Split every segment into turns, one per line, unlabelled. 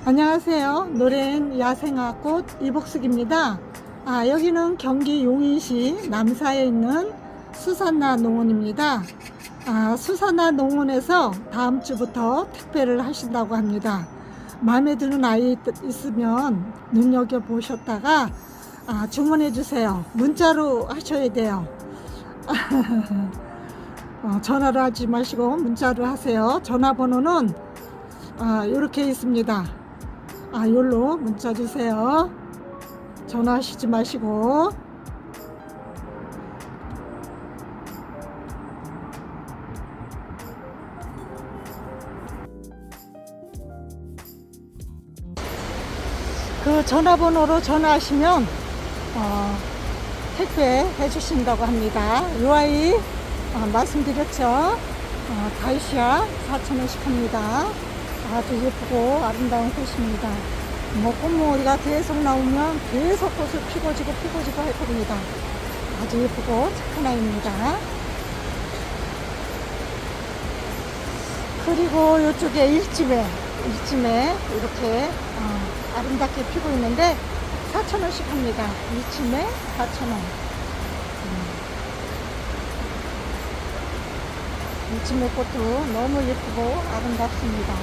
안녕하세요. 노래엔 야생화꽃 이복숙입니다. 여기는 경기 용인시 남사에 있는 수산나 농원입니다. 수산나 농원에서 다음 주부터 택배를 하신다고 합니다. 마음에 드는 아이 있으면 눈여겨보셨다가 주문해 주세요. 문자로 하셔야 돼요. 전화로 하지 마시고 문자로 하세요. 전화번호는 이렇게 있습니다. 요로 문자 주세요. 전화하시지 마시고. 그 전화번호로 전화하시면 택배 해주신다고 합니다. 요 아이 말씀드렸죠. 다이시아 4,000원씩 합니다. 아주 예쁘고 아름다운 꽃입니다. 꽃모리가 계속 나오면 계속 꽃을 피고지고 할 겁니다. 아주 예쁘고 착한 아이입니다. 그리고 이쪽에 일침에 이렇게 아름답게 피고 있는데 4,000원씩 합니다. 일침에 4,000원. 일침의 꽃도 너무 예쁘고 아름답습니다.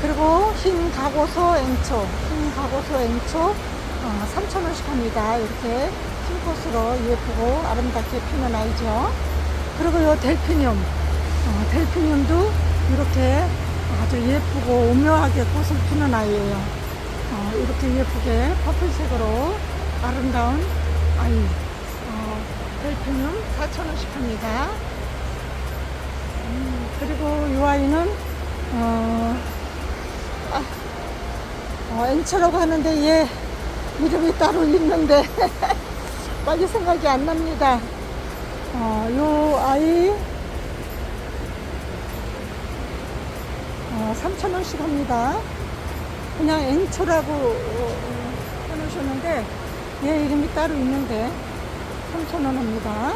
그리고 흰 가고소 앵초 3,000원씩 합니다. 이렇게 흰 꽃으로 예쁘고 아름답게 피는 아이죠. 그리고 이 델피늄도 이렇게 아주 예쁘고 오묘하게 꽃을 피는 아이예요. 이렇게 예쁘게 퍼플색으로 아름다운 아이. 델피늄 4,000원씩 합니다. 그리고 이 아이는 앵처라고 하는데 얘 이름이 따로 있는데 빨리 생각이 안 납니다. 요 아이 3,000원씩 합니다. 그냥 앵처라고 해놓으셨는데 얘 이름이 따로 있는데 3,000원 합니다.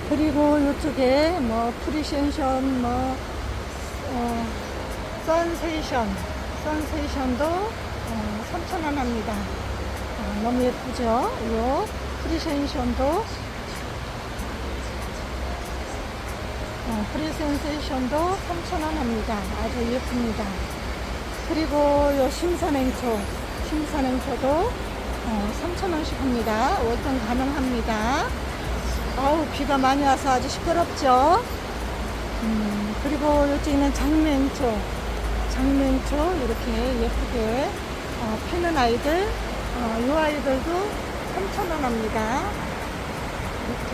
그리고 이쪽에 프리센션, 선세이션도 3,000원 합니다. 너무 예쁘죠? 요 프리센세이션도 3,000원 합니다. 아주 예쁩니다. 그리고 요 심산앵초도 3,000원씩 합니다. 월등 가능합니다. 비가 많이 와서 아주 시끄럽죠. 그리고 이쪽에는 장맹초 이렇게 예쁘게 피는 아이들, 이 아이들도 3,000원 합니다. 이렇게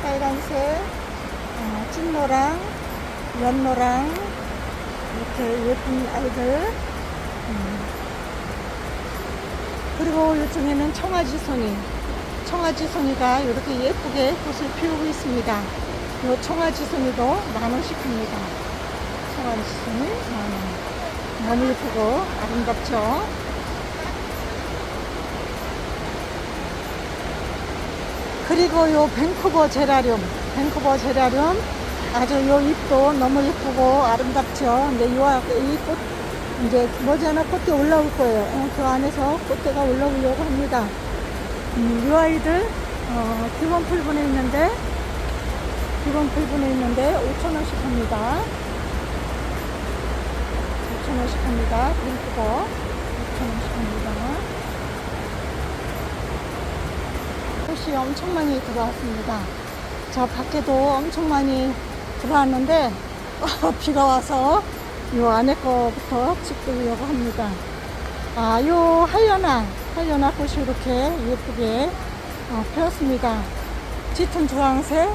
빨간색, 찐노랑, 연노랑 이렇게 예쁜 아이들. 그리고 이쪽에는 청아지송이가 이렇게 예쁘게 꽃을 피우고 있습니다. 이 청아지송이도 10,000원씩 합니다. 청아지송이 10,000원. 너무 예쁘고 아름답죠? 그리고 요 밴쿠버 제라늄 아주 요 잎도 너무 예쁘고 아름답죠? 근데 이 꽃 이제 머지않아 꽃대 올라올 거예요. 그 안에서 꽃대가 올라오려고 합니다. 이 아이들 기본 풀분에 있는데 5,000원씩 합니다. 5,000원씩 합니다. 밴쿠버 5,000원씩 합니다. 꽃이 엄청 많이 들어왔습니다. 저 밖에도 엄청 많이 들어왔는데 비가 와서 이 안에 거부터 찍으려고 합니다. 요 하이어나 꽃이 이렇게 예쁘게 피었습니다. 짙은 주황색,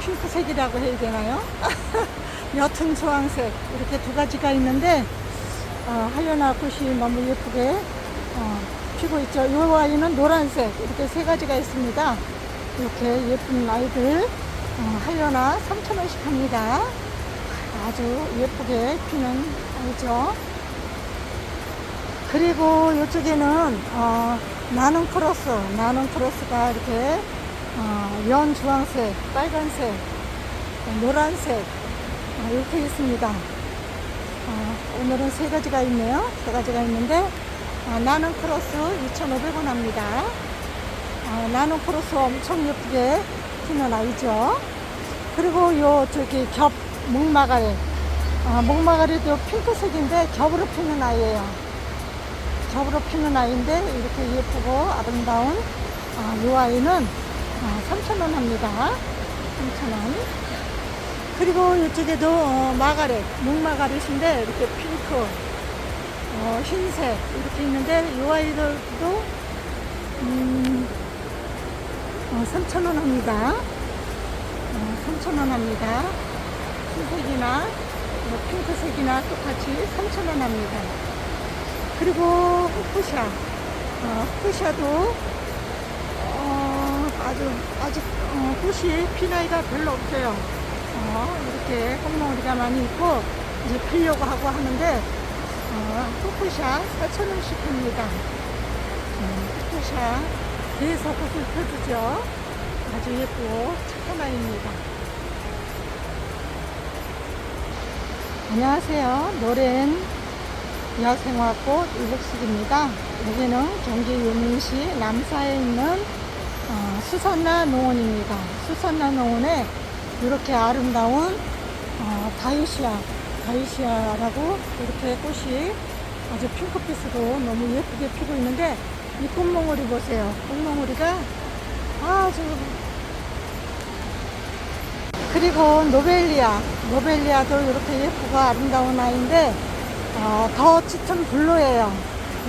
핑크색이라고 해야 되나요? 옅은 주황색 이렇게 두 가지가 있는데 하이어나 꽃이 너무 예쁘게 피고 있죠. 이 아이는 노란색 이렇게 세 가지가 있습니다. 이렇게 예쁜 아이들 하이어나 3,000원씩 합니다. 아주 예쁘게 피는 아이죠. 그리고 이쪽에는 나는 크로스가 이렇게 연 주황색, 빨간색, 노란색 이렇게 있습니다. 오늘은 세 가지가 있네요. 세 가지가 있는데 나는 크로스 2,500원 합니다. 나는 크로스 엄청 예쁘게 피는 아이죠. 그리고 요 저기 겹 목마가리, 목마가리도 핑크색인데 겹으로 피는 아이예요. 겹으로 피는 아이인데 이렇게 예쁘고 아름다운 요 아이는 3,000원 합니다. 3,000원. 그리고 이쪽에도 마가렛, 목마가렛인데 이렇게 핑크, 흰색 이렇게 있는데 이 아이들도 3,000원 합니다. 3,000원 합니다. 흰색이나 핑크색이나 똑같이 3,000원 합니다. 그리고 후쿠샤도 아직 꽃이 핀 아이가 별로 없어요. 이렇게 꽁몽우리가 많이 있고 이제 피려고 하고 하는데 후쿠샤 4,000원씩 합니다. 후쿠샤 계속 꽃을 펴주죠. 아주 예쁘고 착한 아이입니다. 안녕하세요. 노랜 야생화꽃 일록식입니다. 여기는 경기 용인시 남사에 있는 수산나 농원입니다. 수산나 농원에 이렇게 아름다운 다이시아라고 이렇게 꽃이 아주 핑크빛으로 너무 예쁘게 피고 있는데 이 꽃몽우리 보세요. 꽃몽우리가 아주. 그리고 노벨리아도 이렇게 예쁘고 아름다운 아이인데 더 짙은 블루예요.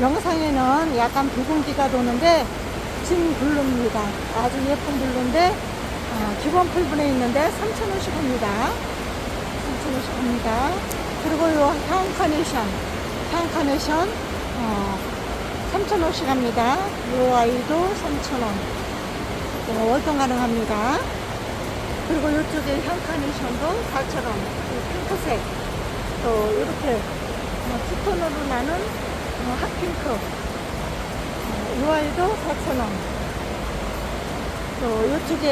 영상에는 약간 붉은기가 도는데 진 블루입니다. 아주 예쁜 블루인데 기본 풀분에 있는데 3,000원씩 합니다. 3,000원씩 합니다. 그리고 요 향카네이션 3,000원씩 합니다. 요 아이도 3,000원. 월동 가능합니다. 그리고 이쪽에 향카네이션도 4,000원. 핑크색 또 이렇게 투톤으로 나는 핫핑크 요 아이도 4,000원. 또 이쪽에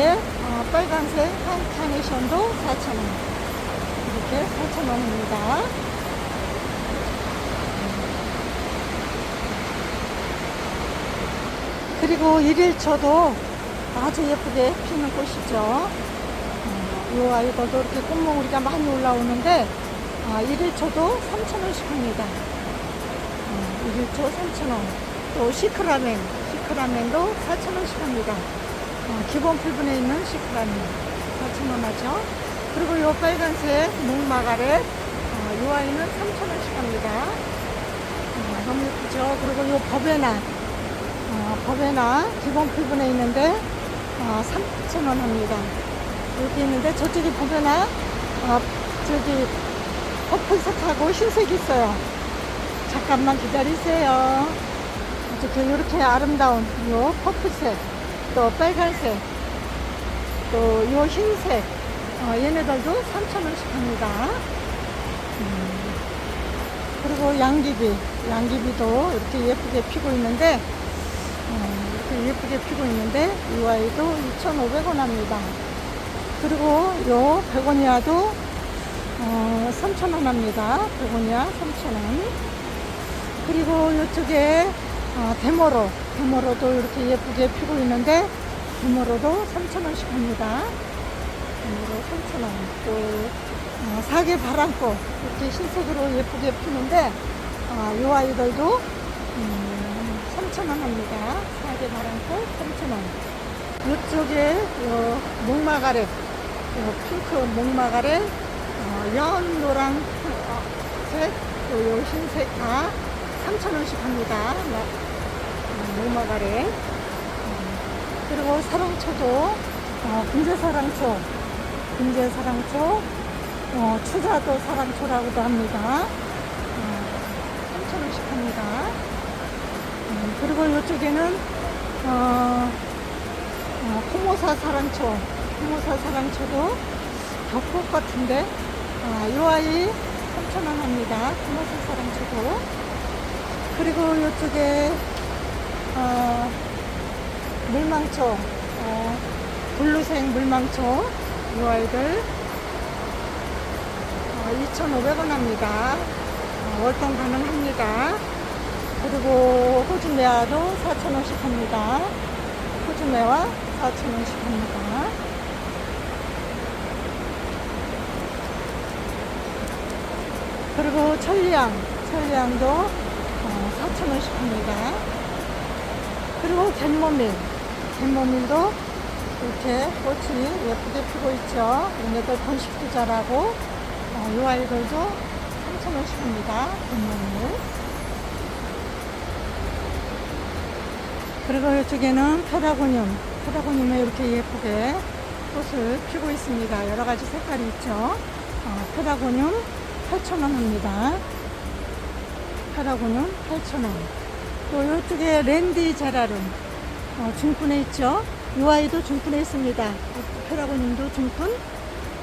빨간색 향카네이션도 4,000원. 이렇게 4,000원입니다. 그리고 1일초도 아주 예쁘게 피는 꽃이죠. 이 아이들도 이렇게 꽃몽우리가 많이 올라오는데 1일초도 3,000원씩 합니다. 1일초 3,000원. 또 시크라멘도 4,000원씩 합니다. 기본 풀분에 있는 시크라멘 4,000원 하죠. 그리고 이 빨간색 목마가렛 이 아이는 3,000원씩 합니다. 너무 예쁘죠. 그리고 이 버베나 기본 풀분에 있는데 3,000원 합니다. 이렇게 있는데 저쪽에 버베나 저기 퍼플색하고 흰색이 있어요. 잠깐만 기다리세요. 이렇게 아름다운 요 퍼플색 또 빨간색 또 요 흰색 얘네들도 3,000원씩 합니다. 그리고 양귀비도 이렇게 예쁘게 피고 있는데 이 아이도 2,500원 합니다. 그리고 요 베고니아도 3,000원 합니다. 베고니아 3,000원. 그리고 이쪽에 데모로도 이렇게 예쁘게 피고 있는데 데모로도 3,000원씩 합니다. 데모로 3,000원. 또 사계 바람꽃 이렇게 흰색으로 예쁘게 피는데 이 아이들도 3,000원 합니다. 사계 바람꽃 3,000원. 이쪽에 목마가렛 핑크 목마가렛 연 노란색 또 요 흰색 다 3,000원씩 합니다. 목마가렛. 그리고 사랑초도 금제사랑초 추자도 사랑초라고도 합니다. 3,000원씩 합니다. 그리고 이쪽에는 코모사 사랑초도 겹꽃 같은데 이 아이 3,000원 합니다. 코모사 사랑초도. 그리고 이쪽에 물망초, 블루색 물망초, 이 아이들 2,500원 합니다. 월동 가능합니다. 그리고 호주매화도 4,000원씩 합니다. 호주매화 4,000원씩 합니다. 그리고 천리향도 4,000원씩 합니다. 그리고 갯모밀도 이렇게 꽃이 예쁘게 피고 있죠. 얘네들 번식도 잘하고, 이 아이들도 3,000원씩 합니다. 갯모밀. 그리고 이쪽에는 페라고늄이 이렇게 예쁘게 꽃을 피고 있습니다. 여러 가지 색깔이 있죠. 페라고늄 8,000원 합니다. 페라고늄 8,000원. 또 이쪽에 랜디 제라룸 중분에 있죠. 이 아이도 중분에 있습니다. 페라고늄도 중분,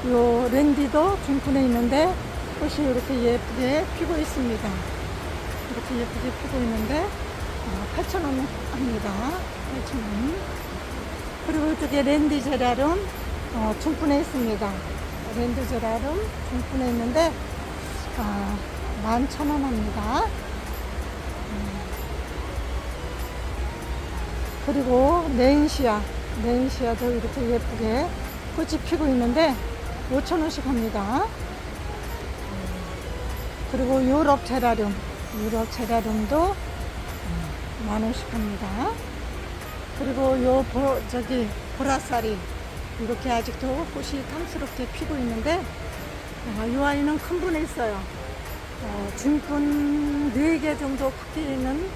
요 랜디도 중분에 있는데 꽃이 이렇게 예쁘게 피고 있습니다. 이렇게 예쁘게 피고 있는데 8,000원 합니다. 8,000원. 그리고 이쪽에 랜디 제라룸 중분에 있습니다. 랜디 제라룸 중분에 있는데 11,000원 합니다. 그리고 네인시아도 이렇게 예쁘게 꽃이 피고 있는데 5,000원씩 합니다. 그리고 유럽 제라룸도 10,000원씩 합니다. 그리고 보라쌀이 이렇게 아직도 꽃이 탐스럽게 피고 있는데 이 아이는 큰 분에 있어요. 중분 4개 정도 크기 있는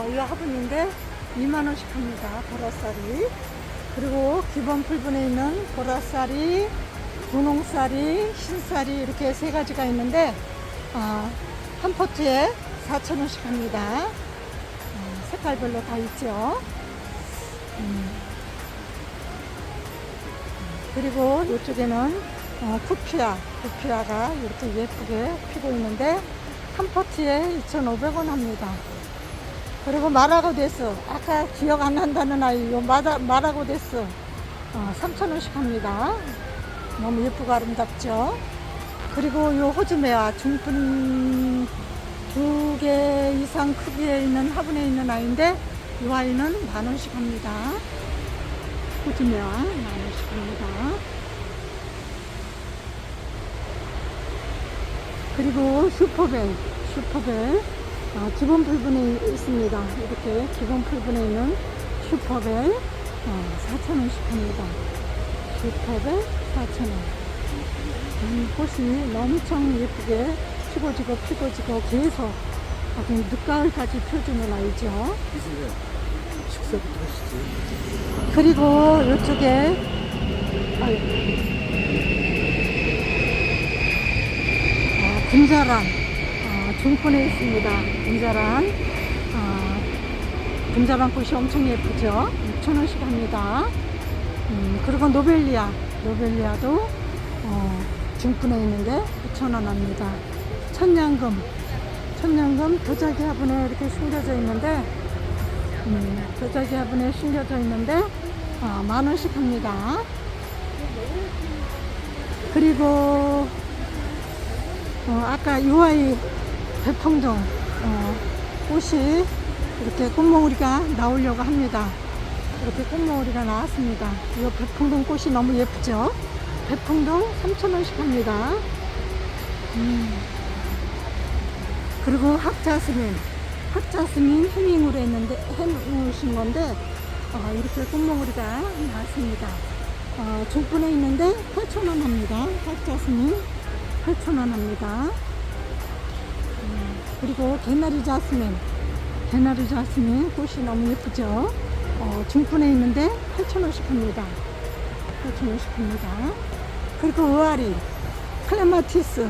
이 화분인데 2만원씩 합니다. 보라쌀이. 그리고 기본 풀분에 있는 보라쌀이, 분홍쌀이, 흰쌀이 이렇게 3가지가 있는데 한 포트에 4,000원씩 합니다. 색깔별로 다 있죠. 그리고 이쪽에는 구피아가 이렇게 예쁘게 피고 있는데 한 포트에 2,500원 합니다. 그리고 마라고데스, 아까 기억 안 난다는 아이, 요 마라고데스 3,000원씩 합니다. 너무 예쁘고 아름답죠. 그리고 요 호주매화 중분 2개 이상 크기에 있는 화분에 있는 아이인데 이 아이는 10,000원씩 합니다. 호주매화 10,000원씩 합니다. 그리고 슈퍼벨 기본 풀분에 있습니다. 이렇게 기본 풀분에 있는 슈퍼벨 4,000원씩 합니다. 슈퍼벨 4,000원. 꽃이 엄청 예쁘게 피고지고 계속 늦가을까지 펴주는 아이죠.
식사부터 하시지.
그리고 이쪽에 금자란 중분에 있습니다. 금자란 꽃이 엄청 예쁘죠. 6,000원씩 합니다. 그리고 노벨리아도 중분에 있는데 9,000원 합니다. 천냥금 도자기 화분에 이렇게 심겨져 있는데 도자기 화분에 심겨져 있는데 10,000원씩 합니다. 그리고 아까 UI 배풍종 꽃이 이렇게 꽃몽우리가 나오려고 합니다. 이렇게 꽃몽우리가 나왔습니다. 이 배풍동 꽃이 너무 예쁘죠? 배풍동 3,000원씩 합니다. 그리고 학자스민 해밍으로 해놓으신 건데 이렇게 꽃몽우리가 나왔습니다. 중분에 있는데 8,000원 합니다. 학자스민 8,000원 합니다. 그리고 개나리 자스민 꽃이 너무 예쁘죠? 중분에 있는데 8,000원씩 합니다. 8,000원씩 합니다. 그리고 의아리 클레마티스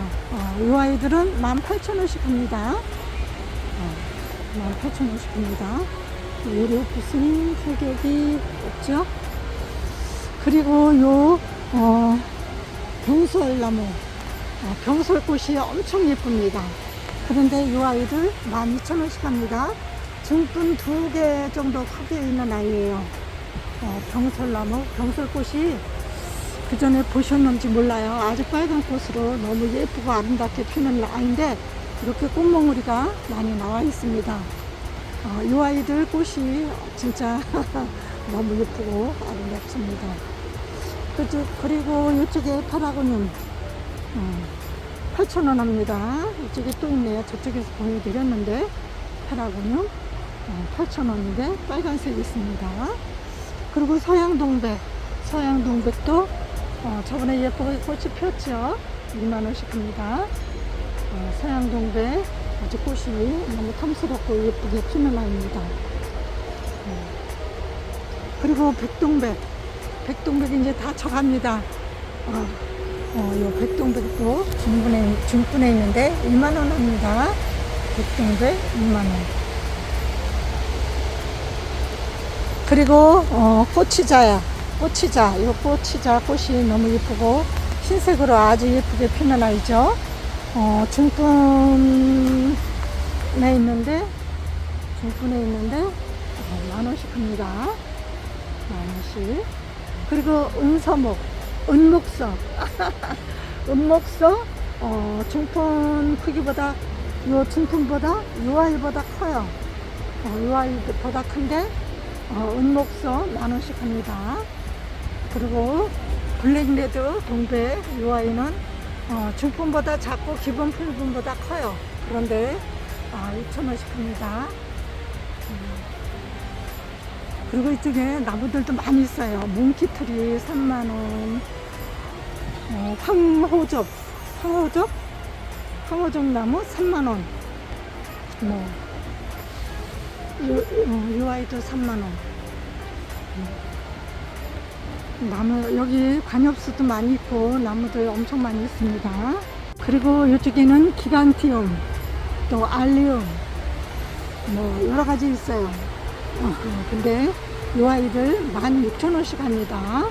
이 아이들은 18,000원씩 합니다. 18,000원씩 합니다. 요리오프스는 가격이 없죠? 그리고 요 병솔나무 병솔꽃이 엄청 예쁩니다. 그런데 이 아이들 12,000원씩 합니다. 중분 2개 정도 크게 있는 아이예요. 병설나무, 병설꽃이 그 전에 보셨는지 몰라요. 아주 빨간 꽃으로 너무 예쁘고 아름답게 피는 아이인데 이렇게 꽃몽우리가 많이 나와 있습니다. 이 아이들 꽃이 진짜 너무 예쁘고 아름답습니다. 그리고 이쪽에 파라고늄 8,000원 합니다. 이쪽에 또 있네요. 저쪽에서 보여드렸는데 파라고늄 8,000원인데 빨간색이 있습니다. 그리고 서양동백도 저번에 예쁘게 꽃이 폈죠. 2만원씩 합니다. 서양동백 아주 꽃이 너무 탐스럽고 예쁘게 피는 아이입니다. 그리고 백동백이 이제 다 져갑니다. 요 백동백도 중분에 있는데 2만원 합니다. 백동백 2만원. 그리고 꽃이자 이 꽃이자 꽃이 너무 예쁘고 흰색으로 아주 예쁘게 피는 아이죠. 중분에 있는데 10,000원씩 합니다. 10,000원씩. 그리고 은목서 중분 크기보다 중분보다 UI보다 커요. UI보다 큰데 은목서 10,000원씩 합니다. 그리고 블랙레드 동백 UI는 중분보다 작고 기본 풀분보다 커요. 그런데 2,000원씩 합니다. 그리고 이쪽에 나무들도 많이 있어요. 몽키트리 3만원, 황호접 나무 3만원, 이 아이도 3만원. 나무, 여기 관엽수도 많이 있고, 나무들 엄청 많이 있습니다. 그리고 이쪽에는 기간티움, 또 알리움, 여러가지 있어요. 근데 이 아이들 16,000원씩 합니다.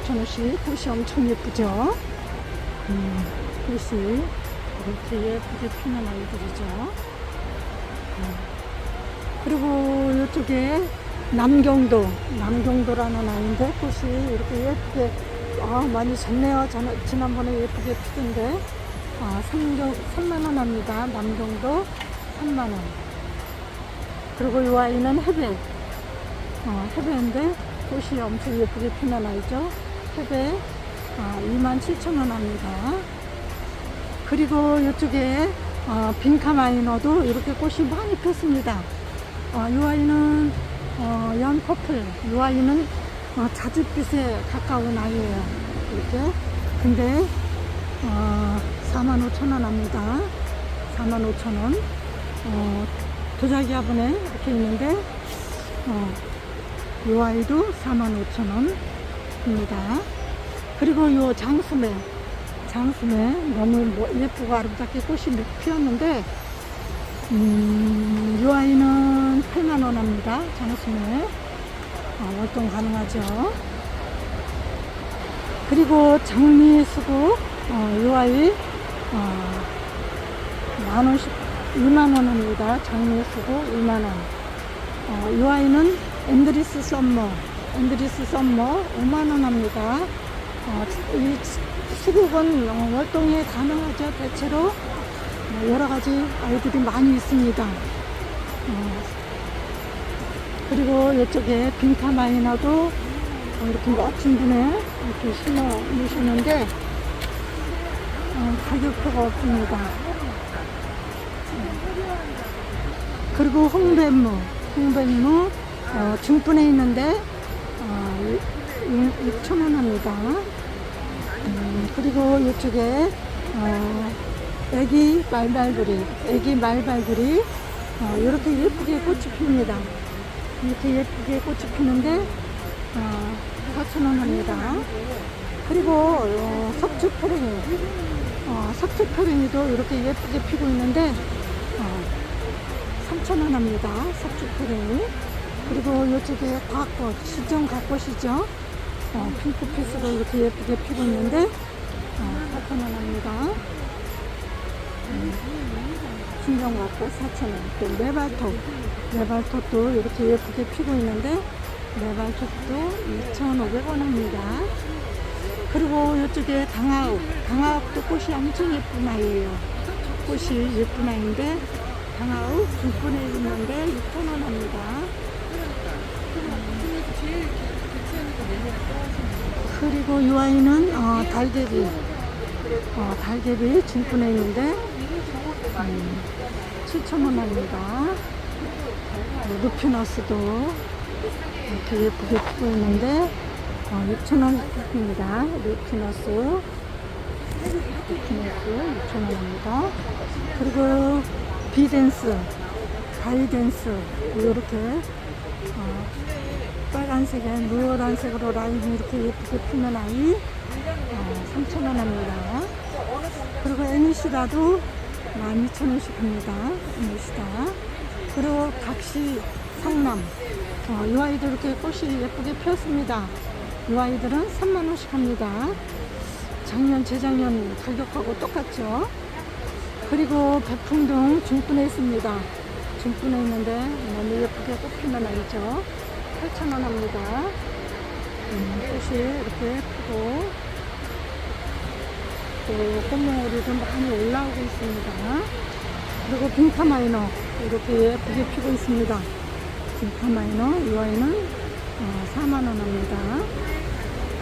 16,000원씩. 꽃이 엄청 예쁘죠. 꽃이 이렇게 예쁘게 피는 아이들이죠. 그리고 이쪽에 남경도라는 아이인데 꽃이 이렇게 예쁘게 많이 졌네요. 지난번에 예쁘게 피던데 3만원 합니다. 남경도 3만원. 그리고 이 아이는 해배인데 꽃이 엄청 예쁘게 피는 아이죠. 해배 27,000원 합니다. 그리고 이쪽에 빈카마이너도 이렇게 꽃이 많이 폈습니다. 이 아이는 연퍼플, 이 아이는 자줏빛에 가까운 아이예요. 이렇게. 근데 45,000원 합니다. 45,000원. 도자기 화분에 이렇게 있는데 이 아이도 45,000원 입니다. 그리고 이 장수매 너무 예쁘고 아름답게 꽃이 피었는데 이 아이는 8만원 합니다. 장수매 월동 가능하죠. 그리고 장미수국 이 아이 10,000원씩 2만원 합니다. 장미수국 2만원. 이 아이는 앤드리스 썸머 5만원 합니다. 이 수국은 월동이 가능하죠. 대체로 여러가지 아이들이 많이 있습니다. 그리고 이쪽에 빈카마이너도 이렇게 멋진 분에 이렇게 심어 놓으시는데 가격표가 없습니다. 그리고 홍백무 중분에 있는데 6,000원 합니다. 그리고 이쪽에 애기 말발구리 이렇게 예쁘게 꽃이 핍니다. 이렇게 예쁘게 꽃이 피는데 4,000원 합니다. 그리고 석주페랭이도 이렇게 예쁘게 피고 있는데 3,000원 합니다. 석주페랭이. 그리고 이쪽에 곽꽃, 시정곽꽃이죠. 핑크빛으로 이렇게 예쁘게 피고 있는데 4,000원 합니다. 순정곽꽃 4,000원. 또 메발톱도 이렇게 예쁘게 피고 있는데 네발톱도 2,500원 합니다. 그리고 이쪽에 강화옥도 꽃이 엄청 예쁜 아이예요. 꽃이 예쁜 아이인데 강화옥 중분에 있는데 6,000원 합니다. 그리고 이 아이는 달개비 중분에 있는데 7,000원 합니다. 루피너스도 이렇게 예쁘게 피고 있는데 6,000원입니다. 루피너스 6,000원 합니다. 그리고 비댄스, 바이댄스 이렇게 빨간색에 노란색으로 라인이 이렇게 예쁘게 피는 아이 3,000원 합니다. 그리고 애니시다도 12,000원씩 합니다. 애니시다. 그리고 각시 상남 이 아이들 이렇게 꽃이 예쁘게 피었습니다. 이 아이들은 3만원씩 합니다. 작년 재작년 가격하고 똑같죠. 그리고 백풍등 중분에 있습니다. 중분에 있는데 너무 예쁘게 꽃피는 아이죠. 8,000원 합니다. 꽃이 이렇게 피고 또 꽃몽오리도 많이 올라오고 있습니다. 그리고 빈카마이너 이렇게 예쁘게 피고 있습니다. 빈카마이너 이 아이는 4만원 합니다.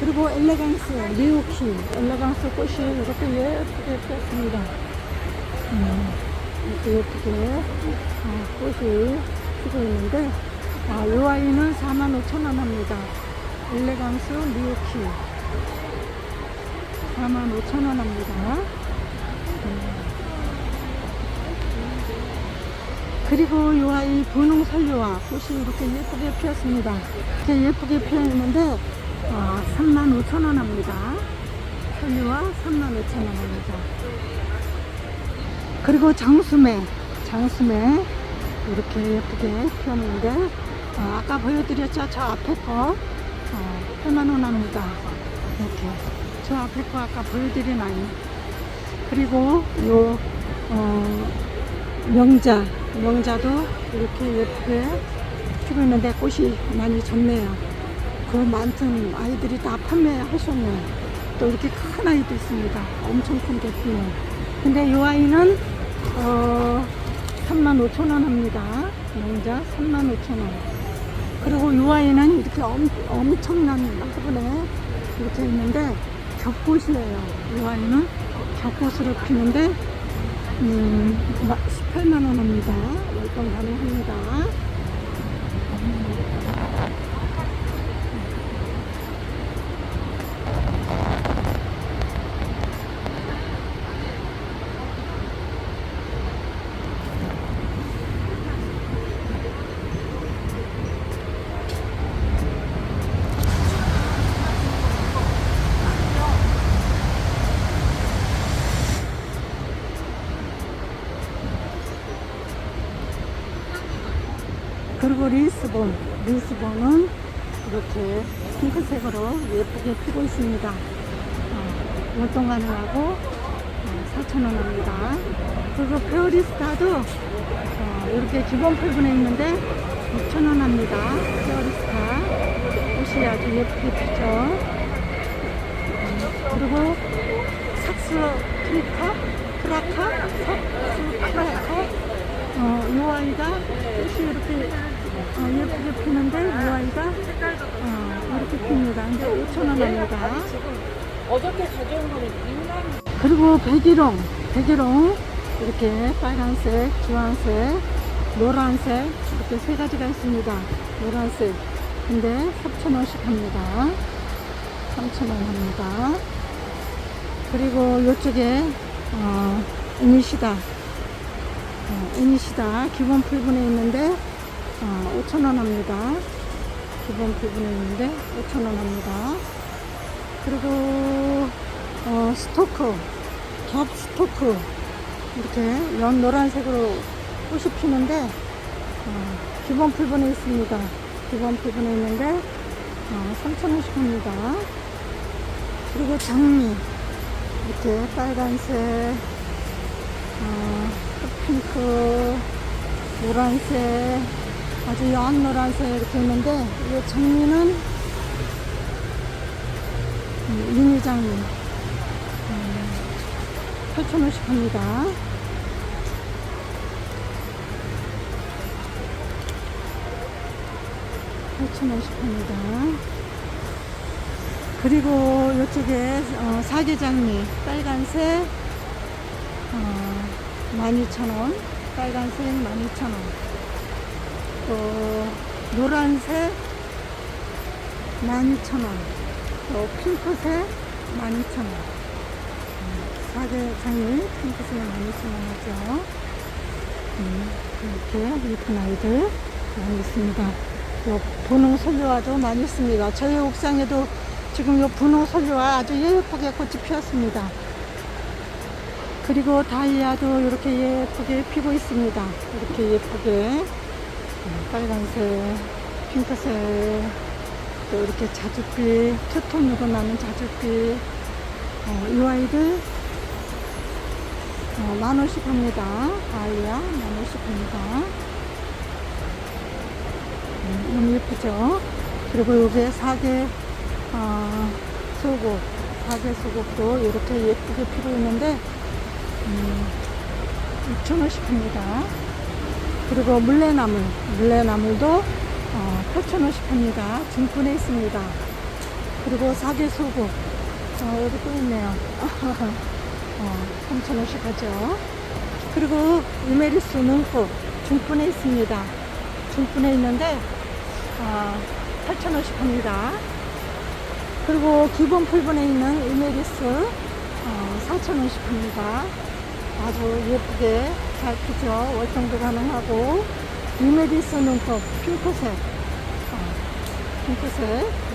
그리고 엘레강스 리오키 엘레강스 꽃이 이렇게 예쁘게 피었습니다. 이렇게 예쁘게 꽃이 피고 있는데 이 아이는 45,000원 합니다. 엘레강스 리오키 45,000원 합니다. 그리고 이 아이 분홍설류와 꽃이 이렇게 예쁘게 피었습니다. 이렇게 예쁘게 피어 있는데 35,000원 합니다. 설류와 35,000원 합니다. 그리고 장수매 이렇게 예쁘게 피었는데 아까 보여드렸죠? 저 앞에 거 8만원 합니다. 이렇게 저 앞에 거 아까 보여드린 아이. 그리고 요 명자도 이렇게 예쁘게 피고 있는데 꽃이 많이 졌네요. 그 많던 아이들이 다 판매하셨네요. 또 이렇게 큰 아이도 있습니다. 엄청 큰 게 피는. 근데 이 아이는 35,000원 합니다. 명자 35,000원. 그리고 이 아이는 이렇게 엄청난 화분에 이렇게 있는데 겹꽃이에요. 이 아이는 겹꽃으로 피는데 18만원 합니다. 월동 가능합니다. 그리고 리스본은 이렇게 핑크색으로 예쁘게 피고 있습니다. 월동 가능하고 4,000원 합니다. 그리고 페어리스타도 이렇게 기본 풀분에 있는데 6,000원 합니다. 페어리스타 꽃이 아주 예쁘게 피죠. 그리고 프라카 이 아이가 꽃이 이렇게 예쁘게 피는데 이 아이가 이렇게 핍니다. 근데 5,000원 합니다.
어저께 가져온 거는 인간.
그리고 백일홍 이렇게 빨간색, 주황색, 노란색 이렇게 세 가지가 있습니다. 노란색 근데 3,000원씩 합니다. 3,000원 합니다. 그리고 이쪽에 이니시다 기본 풀분에 있는데 5,000원 합니다. 기본 풀분에 있는데 5,000원 합니다. 그리고 겹 스토크 이렇게 연 노란색으로 꽃이 피는데 기본 풀분에 있습니다. 기본 풀분에 있는데 3,000원씩 합니다. 그리고 장미 이렇게 빨간색 핑크 노란색 아주 야한 노란색 이렇게 있는데, 이 장미는 미니 장미 8,000원씩 합니다. 합니다. 그리고 이쪽에 사계장미 빨간색 12,000원, 빨간색 12,000원, 또 노란색 12,000원, 또 핑크색 12,000원. 사계장미 핑크색 12,000원 하죠. 이렇게 예쁜 아이들 많이 있습니다. 요 분홍 솔류화도 많이 있습니다. 저희 옥상에도 지금 요 분홍 솔류화 아주 예쁘게 꽃이 피었습니다. 그리고 다이아도 이렇게 예쁘게 피고 있습니다. 이렇게 예쁘게 빨간색, 핑크색, 또 이렇게 자줏빛, 투톤 묻어나는 자줏빛, 이 아이들 10,000원씩 합니다. 다이아 10,000원씩 합니다. 너무 예쁘죠? 그리고 요게 사계 소국, 사계 소국도 이렇게 예쁘게 피고 있는데 6,000원씩 합니다. 그리고 물레나물도 8,000원씩 합니다. 중분에 있습니다. 그리고 사계 소국 여기 또 있네요. 3,000원씩 하죠. 그리고 이메리스 눈꽃 중분에 있습니다. 중분에 있는데 8,000원씩 합니다. 그리고 기본 풀분에 있는 이메리스 4,000원씩 합니다. 아주 예쁘게 잘 피죠. 월성도 가능하고, 이메리스 눈꽃 핑크색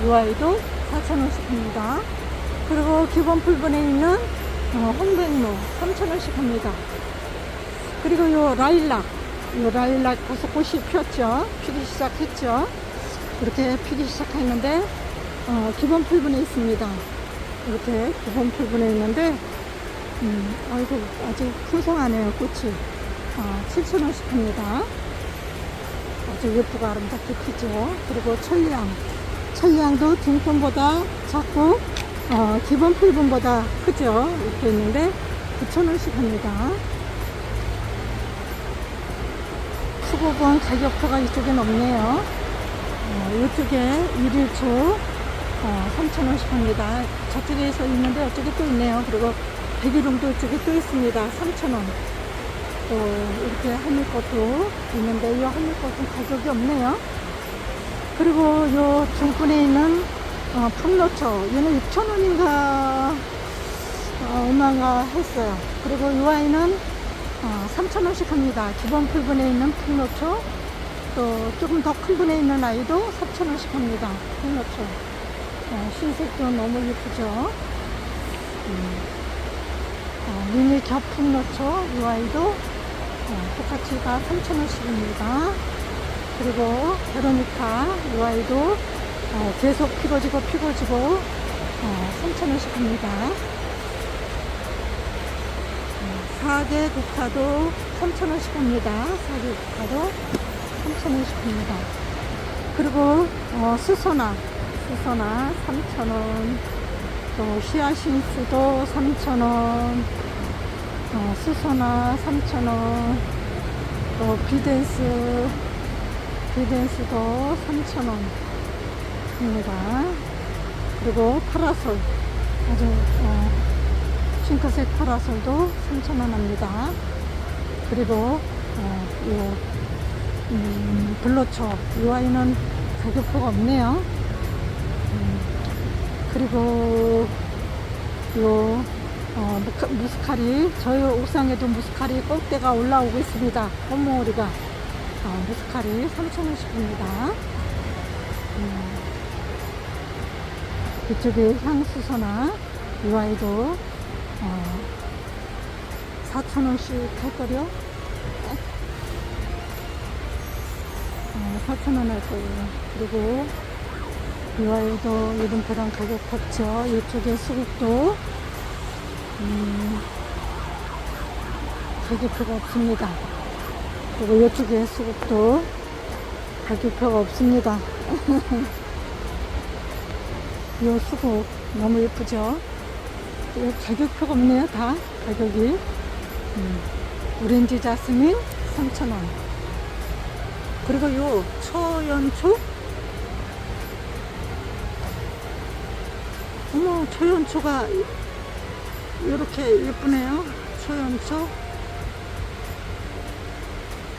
이 아이도 4,000원씩 합니다. 그리고 기본 풀분에 있는 홍백무 3,000원씩 합니다. 그리고 요 라일락 벌써 꽃이 피었죠. 피기 시작했죠. 이렇게 피기 시작했는데 기본 풀분에 있습니다. 이렇게 기본 풀분에 있는데 아이고 아주 풍성하네요. 꽃이 7,000원씩 합니다. 아주 예쁘고 아름답게 피죠. 그리고 천리향도 등분보다 작고 기본 풀분보다 크죠. 이렇게 있는데 9,000원씩 합니다. 수국은 가격표가 이쪽엔 없네요. 이쪽에 일일초 3,000원씩 합니다. 저쪽에서 있는데 이쪽에 또 있네요. 그리고 백일홍도 이쪽에 또 있습니다. 3,000원. 또 이렇게 하늘꽃도 있는데 이 하늘꽃은 가격이 없네요. 그리고 요 중분에 있는 풍노초 얘는 6,000원인가 얼마가 했어요. 그리고 이 아이는 3,000원씩 합니다. 기본 풀분에 있는 풍노초, 또 조금 더 큰 분에 있는 아이도 4,000원씩 합니다. 풍노초 신색도 너무 예쁘죠. 미니 겹풍노초 이 아이도 똑같이 다 3,000원씩입니다. 그리고 베로니카 이 아이도 계속 피고지고 3,000원씩 합니다. 사계 국화도 3,000원씩 합니다. 사계 국화도 3,000원씩 합니다. 그리고 수소나 3,000원, 또 히아신스도 3,000원, 수소나 3,000원, 또 비덴스도 3,000원입니다. 그리고 파라솔, 아주 핑크색 파라솔도 3,000원 합니다. 그리고 블로초 이 아이는 가격표가 없네요. 그리고 요 무스카리, 저희 옥상에도 무스카리 꽃대가 올라오고 있습니다. 꽃몽오리가 무스카리 3,000원씩 합니다. 이쪽에 향수소나 이 아이도 4,000원씩 할거요. 4,000원 할 거예요. 그리고 이 아이도 이분들랑 가격 같죠. 이쪽에 수국도 가격표가 없습니다. 그리고 이쪽에 수국도 가격표가 없습니다. 이 수국 너무 예쁘죠? 이 가격표가 없네요. 다 가격이. 오렌지 자스민 3,000원. 그리고 요 초연초, 어머, 초연초가 이렇게 예쁘네요. 초연초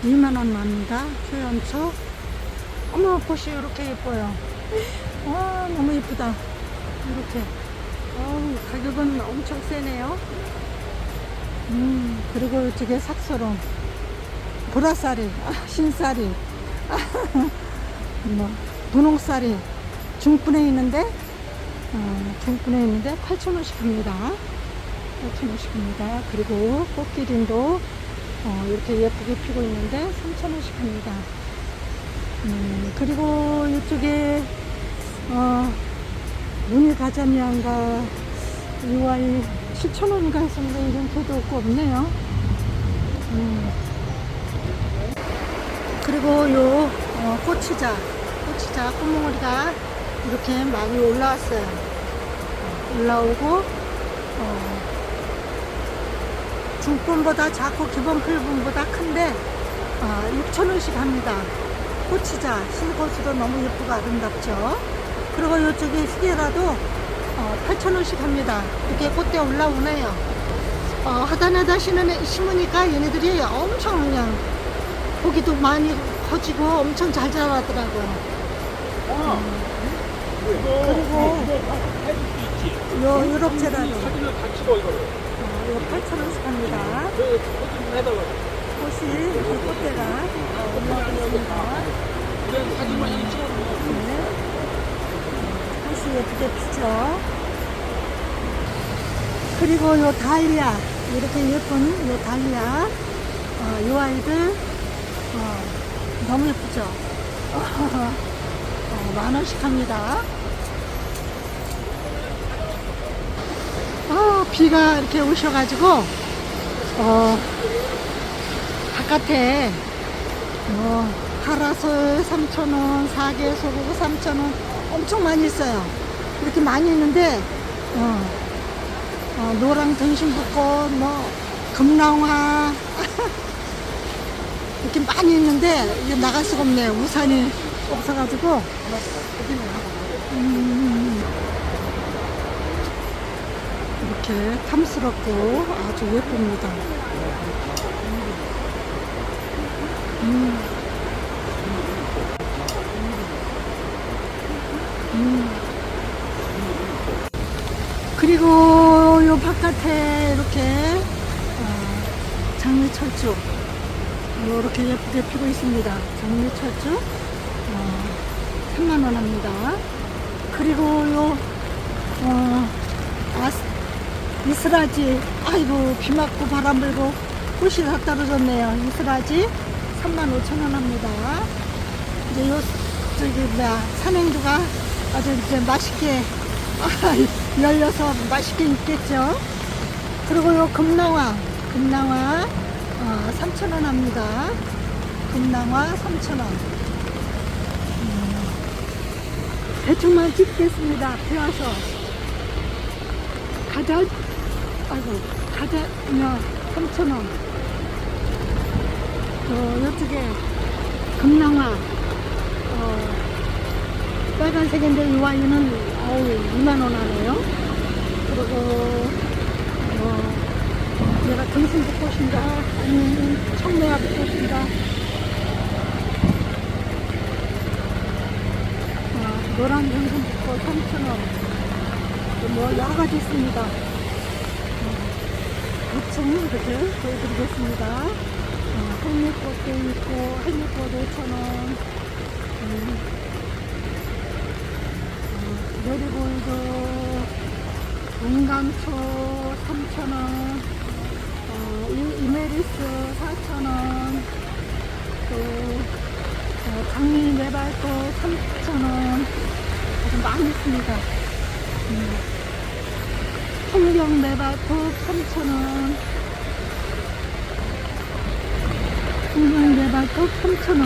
2만원 납니다. 초연초. 어머, 꽃이 이렇게 예뻐요. 와, 너무 예쁘다. 이렇게. 어우, 가격은 엄청 세네요. 그리고 이쪽에 삭소름, 보라쌀이, 신쌀이, 뭐, 분홍쌀이 중분에 있는데, 8,000원씩 합니다. 8,000원씩 합니다. 그리고 꽃기린도 이렇게 예쁘게 피고 있는데 3,000원씩 합니다. 그리고 이쪽에 무늬 가자미안가 UI 7,000원인가 했었는데 이런 개도 없고 없네요. 그리고 요 꼬치자 꽃몽오리가 이렇게 많이 올라왔어요. 올라오고 중품보다 작고 기본 필분보다 큰데 6,000원씩 합니다. 꼬치자 실고수도 너무 예쁘고 아름답죠. 그리고 이쪽에 시계라도 8,000원씩 합니다. 이렇게 꽃대 올라오네요. 하단에다 심으니까 얘네들이 엄청 그냥 고기도 많이 커지고 엄청 잘 자라더라고요. 그리고 요 유럽제라도
사진을 다 찍어 이거를.
이거 8,000원씩 합니다.
저 사진 좀 해달라고.
꽃이 이렇게 꽃대가 올라오고 있습니다.
그래 사진만 이 찍어주면.
네. 꽃이 예쁘게 피죠. 그리고 요 달리아, 이렇게 예쁜 요 달리아, 요 아이들 너무 예쁘죠. 10,000원씩 합니다. 비가 이렇게 오셔가지고 바깥에 파라솔 3,000원, 사계 소고구 3,000원 엄청 많이 있어요. 이렇게 많이 있는데 노랑 등심붓꽃, 뭐 금랑화 이렇게 많이 있는데 이게 나갈 수가 없네요. 우산이 없어가지고. 이렇게 탐스럽고 아주 예쁩니다. 그리고 요 바깥에 이렇게 장미철쭉 이렇게 예쁘게 피고 있습니다. 장미철쭉 3만원 합니다. 그리고 요 이스라지, 아이고 비 맞고 바람 불고 꽃이 다 떨어졌네요. 이스라지 35,000원 합니다. 이제 요 저기 산행두가 아주 이제 맛있게 열려서 맛있게 익겠죠. 그리고 요 금낭화 3,000원 합니다. 금낭화 3,000원. 대충만 찍겠습니다. 비와서 가자 3,000원. 이쪽에 금낭화 빨간색인데 이 와인은 2만원 하네요. 그리고 얘가 등심벚꽃인가 아니면 청매화 벚꽃인가, 노란 등심벚꽃 3,000원. 뭐 여러가지 있습니다. 대충 이렇게 보여드리겠습니다. 햇잎꽃도 있고 햇잎꽃 5,000원, 메리골드 은감초 3,000원, 이메리스 4,000원, 또 장미 매발꽃 3,000원. 아주 많이 있습니다. 청경 매발꽃 3,000원, 청경 매발꽃 3,000원.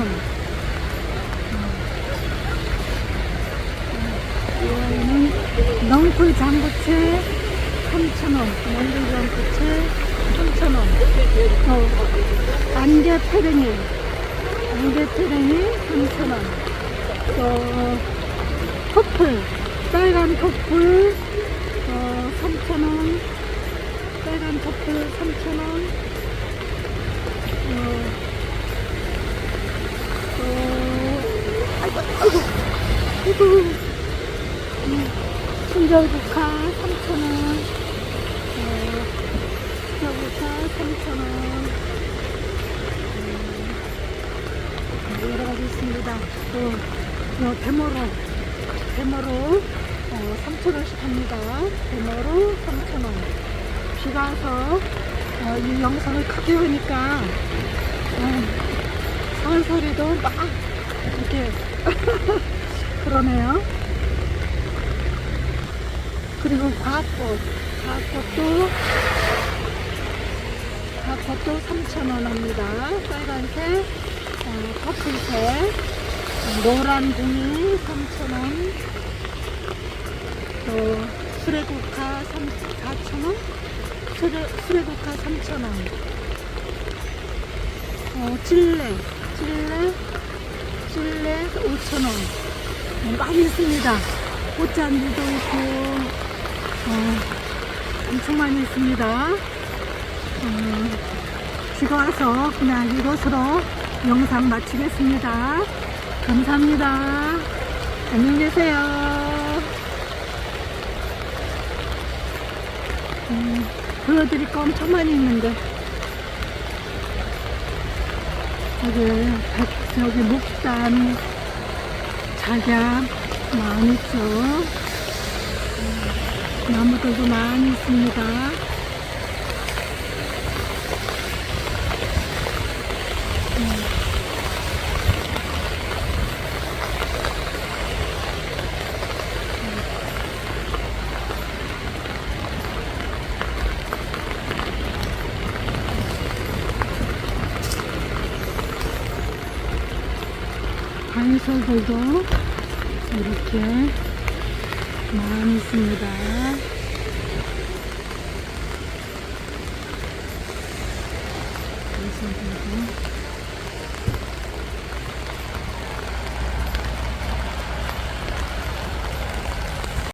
넝쿨 장구채 3,000원. 넝쿨 장구채 3,000원. 안개 페랭이. 안개 페랭이 3,000원. 또 커플. 빨간 커플 3,000원. 빨간 커플 3,000원. 아이고. 순절국화 3,000원. 순절국화 3,000원. 여러 가지 있습니다. 또, 대머로 3,000원씩 합니다. 대머로 3,000원. 비가 와서 이 영상을 크게 하니까 서울 소리도 막 이렇게 그러네요. 그리고 과학꽃도 3,000원 합니다. 빨간색, 퍼플색, 노란 공이 3,000원, 또 수레국화 4,000원, 수레국화 3,000원, 찔레 5,000원. 많이 있습니다. 꽃잔디도 있고, 엄청 많이 있습니다. 비가 와서 그냥 이것으로 영상 마치겠습니다. 감사합니다. 안녕히 계세요. 보여드릴 거 엄청 많이 있는데, 저기 목단, 작약 많이 있죠. 나무들도 많이 있습니다. 관설들도 이렇게 많이 있습니다. 관설들도